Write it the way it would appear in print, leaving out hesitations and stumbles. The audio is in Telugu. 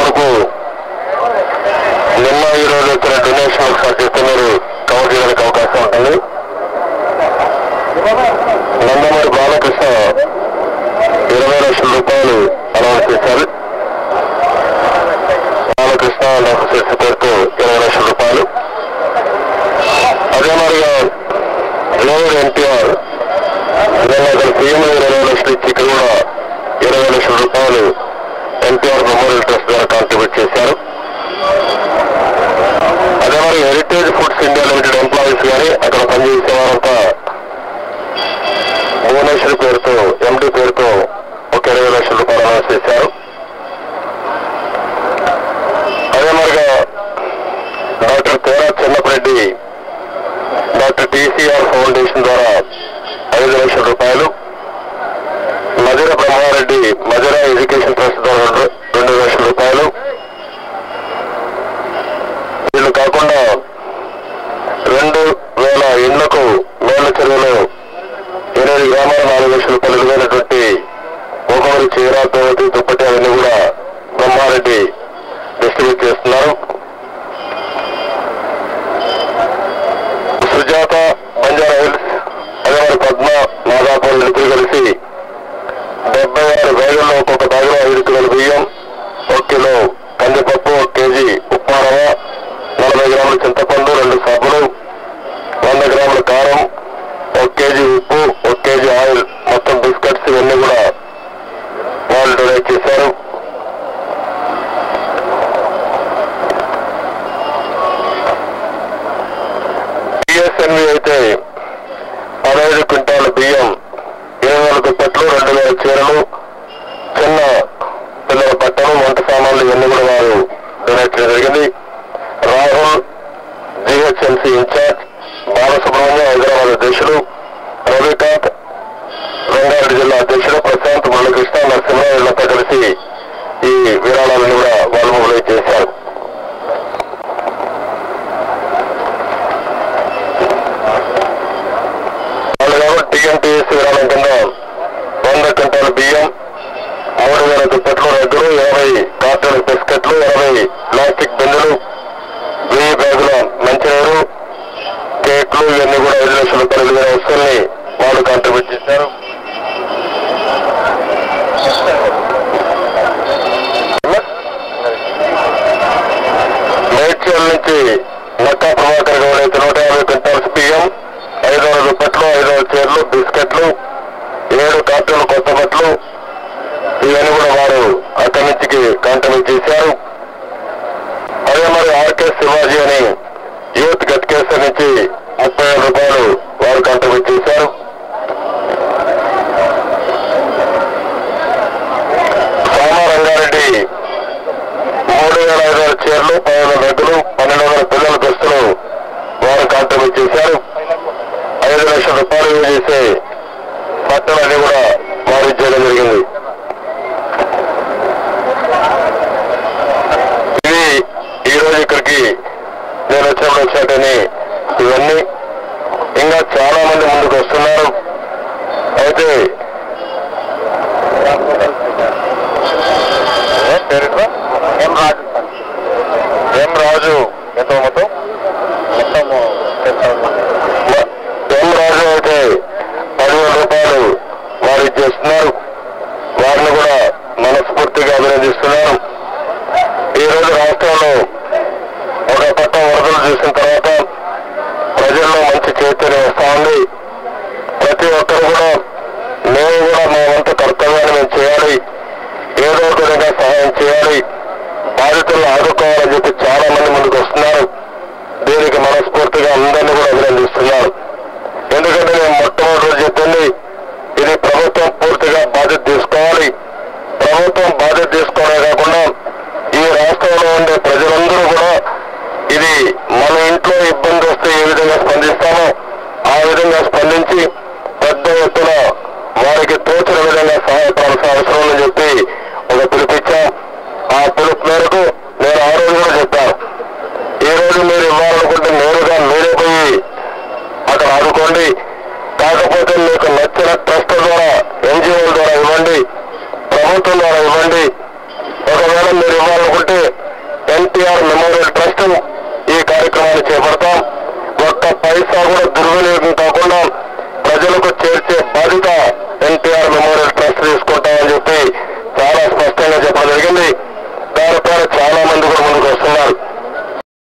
వరకు నిన్న ఈ రోజు వచ్చిన డొనేషన్ సర్టిఫికేట్ మీరు కవర్ చేయడానికి అవకాశం ఉంటుంది. నందమూరి బాలకృష్ణ 20 లక్షల రూపాయలు అనౌన్స్ చేశారు. బాలకృష్ణ అసోసియేట్స్ పేరుతో 20 లక్షల రూపాయలు. అదే మరిగా జూనియర్ ఎన్టీఆర్ నిన్న సీఎం 20 లక్షలు ఇచ్చి ఇక్కడ కూడా 20 లక్షల రూపాయలు ఎన్టీఆర్ మెమోరియల్ ట్రస్ట్ ద్వారా కాంట్రిబ్యూట్ చేశారు. అదే మరి heritage foods India limited employees కానీ అక్కడ పనిచేసే వారంతా భువనేశ్వరి పేరుతో ఎండి పేరుతో ఒక 20 లక్షల రూపాయలు అనౌన్స్ చేశారు. అదే మరిగా డాక్టర్ తేరా చిన్నపరెడ్డి డాక్టర్ టీసీఆర్ ఫౌండేషన్ ద్వారా 5 లక్షల రూపాయలు, మధుర బ్రహ్మారెడ్డి మధుర ఎడ్యుకేషన్ ట్రస్ట్ ద్వారా 2 లక్షల రూపాయలు. వీళ్ళు కాకుండా 2000 ఇళ్లకు మేళ్ల చెరువులో 8 గ్రామాల 4 లక్షల రూపాయలు విలువైనటువంటి ఒకరి చీర తోటి దుప్పటి అవన్నీ కూడా బ్రహ్మారెడ్డి డిస్ట్రిబ్యూట్ చేస్తున్నారు. సుజాత బంజారా హిల్స్ అదే మరి పద్మ మాదాపూర్ ఇద్దరు కలిసి 76 బ్యాగుల్లో ఒక్కొక్క బ్యాగులో 5 కిలోల బియ్యం, 1 కిలో కందిపప్పు, 1 కేజీ ఉప్మా రవ్వ, 40 గ్రాముల చింతపండు, 2 సబ్బులు, 100 గ్రాముల కారం, 1 కేజీ ఉప్పు, 1 కేజీ ఆయిల్, మొత్తం బిస్కెట్స్ ఇవన్నీ కూడా వాళ్ళు డొనేట్ చేశారు. బిఎస్ఎన్వి అయితే 15 క్వింటాల బియ్యం, 20,000 దుప్పట్లు, 2,000 చీరలు, చిన్న పిల్లల బట్టలు, వంట సామాన్లు ఇవన్నీ కూడా వారు డొనేట్ చేయడం జరిగింది. రాహుల్ జిహెచ్ఎంసీ ఇన్ఛార్జ్, బాలసుబ్రహ్మణ్యం హైదరాబాద్ అధ్యక్షుడు, రవికాంత్ రంగారెడ్డి జిల్లా అధ్యక్షుడు, ప్రశాంత్ మురళీకృష్ణ నరసింహరావు వీళ్ళంతా కలిసి ఈ విరాళాలను కూడా వాళ్ళు మొబైలైజ్ చేశారు. టీఎంటీఎస్ విరాళం కింద 100 క్వింటాల బియ్యం, 3,000 దుప్పట్లు, రగ్గులు, 20 కార్టూన్ బిస్కెట్లు, 20 ప్లాస్టిక్ బిందులు, 1000 బ్యాగుల మంచినీరు, కేక్లు ఇవన్నీ కూడా 5 లక్షల రూపాయల విలువైన వస్తువుల్ని వాళ్ళు కాంట్రిబ్యూట్ చేశారు. మేడ్చల్ నుంచి నక్కా ప్రభాకర్ గౌడ్ అయితే 150 క్వింటాల్స్ బియ్యం, 500 దుప్పట్లు, 500 చీరలు, బిస్కెట్లు, 7 కార్టూన్లు కొత్త బట్టలు ఇవన్నీ కూడా వారు అక్కడి నుంచి కాంట్రిబ్యూట్ చేశారు. అదే మరి ఆర్కే శివాజీ అని యూత్ గట్కేశ్వర్ నుంచి 30,000 రూపాయలు వారు కాంట్రిబ్యూట్ చేశారు. సామా రంగారెడ్డి 3,500 చీరలు, 10,000 రగ్గులు, 12,000 పిల్లల దుస్తులు వారు కాంట్రిబ్యూట్ చేశారు. 5 లక్షల రూపాయలు విలువ చేసే బట్టలన్నీ కూడా వారు ఇచ్చేయడం జరిగింది. ఇది ఈరోజు ఇక్కడికి నేను వచ్చినప్పుడు వచ్చాటని ఇవన్నీ ఇంకా చాలా మంది ముందుకు వస్తున్నారు. అయితే ఎం రాజు ఎంతో మొత్తం ఎం రాజు అయితే 10,000 రూపాయలు వారు ఇచ్చేస్తున్నారు. వారిని కూడా మనస్ఫూర్తిగా అభినందిస్తున్నారు. ఈరోజు రాష్ట్రంలో ఒక పక్క వరదలు చూసిన తర్వాత ప్రజల్లో మంచి చైతన్యం వస్తూ ఉంది. ప్రతి ఒక్కరు కూడా మేము కూడా మా వంతు కర్తవ్యాన్ని మేము చేయాలి, ఏదో ఒక విధంగా సహాయం చేయాలి, బాధితులను ఆదుకోవాలని చెప్పి చాలా మంది ముందుకు వస్తున్నారు. దీనికి మనస్ఫూర్తిగా అందరినీ కూడా అభినందిస్తున్నారు. ఎందుకంటే నేను మొట్టమొదటి రోజు చెప్పింది ఇది ప్రభుత్వం పూర్తిగా బాధ్యత తీసుకోవాలి. ప్రభుత్వం బాధ్యత తీసుకోవడమే కాకుండా ఈ రాష్ట్రంలో ఉండే ప్రజలందరూ కూడా ఇది మన ఇంట్లో ఇబ్బంది వస్తే ఏ విధంగా స్పందిస్తామో ఆ విధంగా స్పందించి పెద్ద ఎత్తున వారికి తోచిన విధంగా సహాయపడాల్సిన అవసరం ఉందని చెప్పి ఒక పిలుపిచ్చాం. ఆ పిలుపు మేరకు నేను ఆ రోజు కూడా చెప్పాను, ఈ రోజు మీరు ఇవ్వాలనుకుంటే నేరుగా మీరే పోయి అక్కడ ఆదుకోండి, కాకపోతే మీకు నచ్చిన ట్రస్ట్ ద్వారా ఎన్జిఓల ద్వారా ఇవ్వండి.